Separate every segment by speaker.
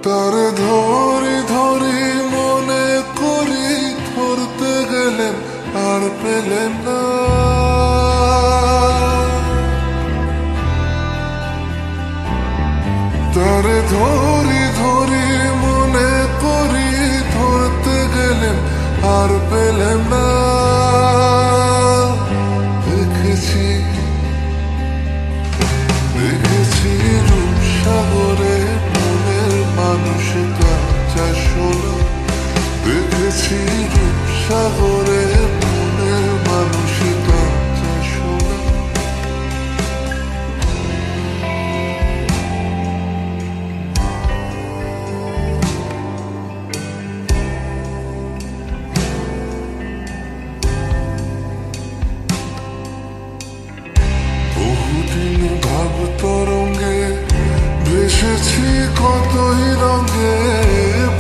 Speaker 1: তারে ধরি ধরি মনে করি, ধরতে গেলেন আর পেলেন না। তারে ধরি ধরি মনে করি, ধরতে গেলেন আর পেলেন না। দেখেছি দেখেছি রূপসাগরে মনের মানুষ কাঁচা সোনা। দেখেছি রূপসাগরে মনের মানুষ কাঁচা সোনা। বহুদিন ভাব তরঙ্গে ভেসেছি কতই রঙে।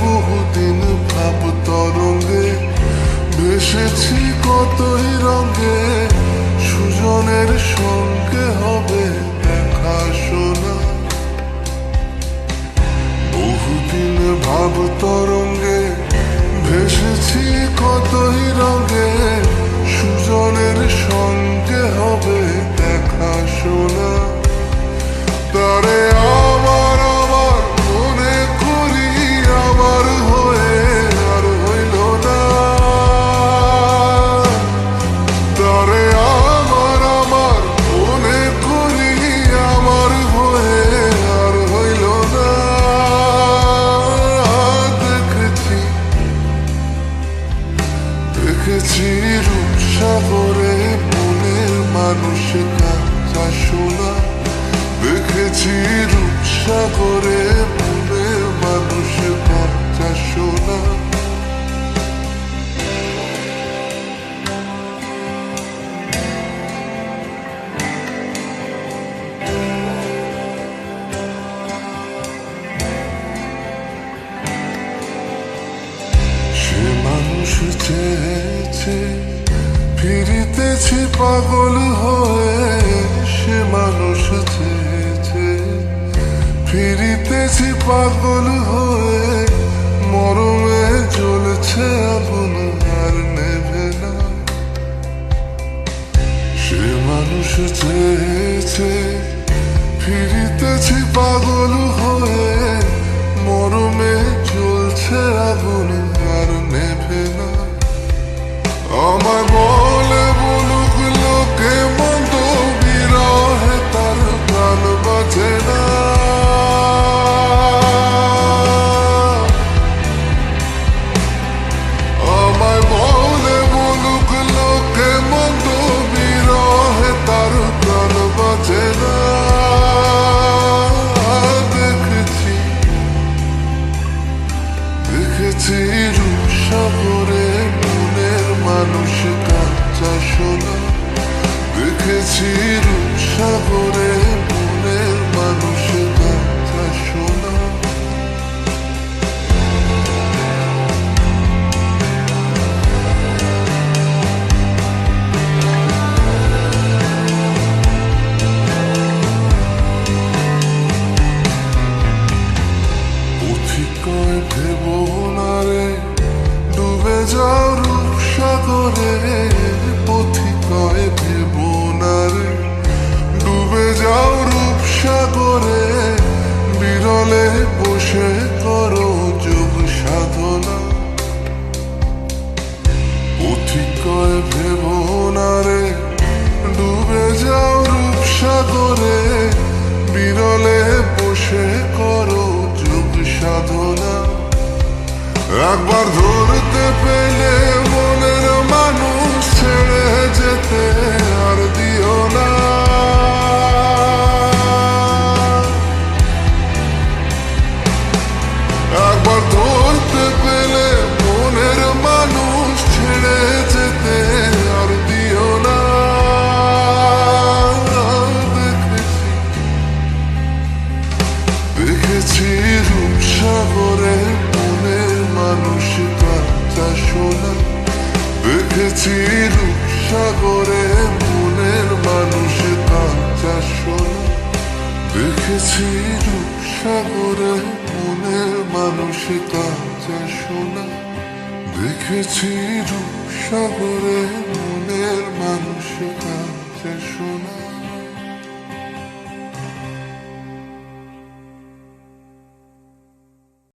Speaker 1: বহুদিন ভাব তরঙ্গে ভেসেছি কতই রঙে। সুজনের সঙ্গে হবে দেখা শোনা। বহুদিন ভাব তরঙ্গে ভেসেছি কতই রঙে। সুজনের সঙ্গে হবে দেখা শোনা। তারে আবার আবার মনে করি, আবার হয়ে আর হইল না। তারে আবার আবার মনে করি, আমার হয়ে আর হইল না। দেখেছি দেখেছি রূপসাগরে মনের মানুষ কাঁচা সোনা। দেখেছি রূপসাগরে মনের মানুষ কাঁচা সোনা। সে মানুষ চেয়েছে, ফিরিতেছি পাগল হয়ে। সে মানুষ চেয়েছে, ফিরিতেছি পাগল হয়ে। মরমে জ্বলছে আগুন আর নেভে না। সে মানুষ চেয়েছে, ফিরিতেছি পাগল হয়ে। মরমে জ্বলছে আগুন আর নেভে না। আমায় বলে বলুক লোকে মন্দ, বিরহে তার প্রাণ বাঁচে না। আমায় বলে বলুক লোকে মন্দ, বিরহে তার প্রাণ বাঁচে না। দেখেছি দেখেছি রূপসাগরে মনের মানুষ কাঁচা সোনা। দেখেছি রূপসাগরে মনের মানুষ কাঁচা সোনা। পথিকয় ভেব না রে, ডুবে যাও রূপসাগরে। পথিকয় ভেব না রে, ডুবে যাও রূপসাগরে। বিরলে বসে করো যোগ সাধনা। পথিকয় ভেব না রে, ডুবে যাও রূপসাগরে। বিরলে বসে করো যোগ সাধনা। একবার ধরতে পেলে মনের মানুষ ছেড়ে যেতে আর দিও না। একবার ধরতে পেলে মনের মানুষ ছেড়ে যেতে আর দিও না। দেখেছি রূপসাগরে মনের মানুষ কাঁচা সোনা। দেখেছি রূপসাগরে মনের মানুষ কাঁচা সোনা। দেখেছি রূপসাগরে মনের মানুষ কাঁচা সোনা। দেখেছি রূপসাগরে মনের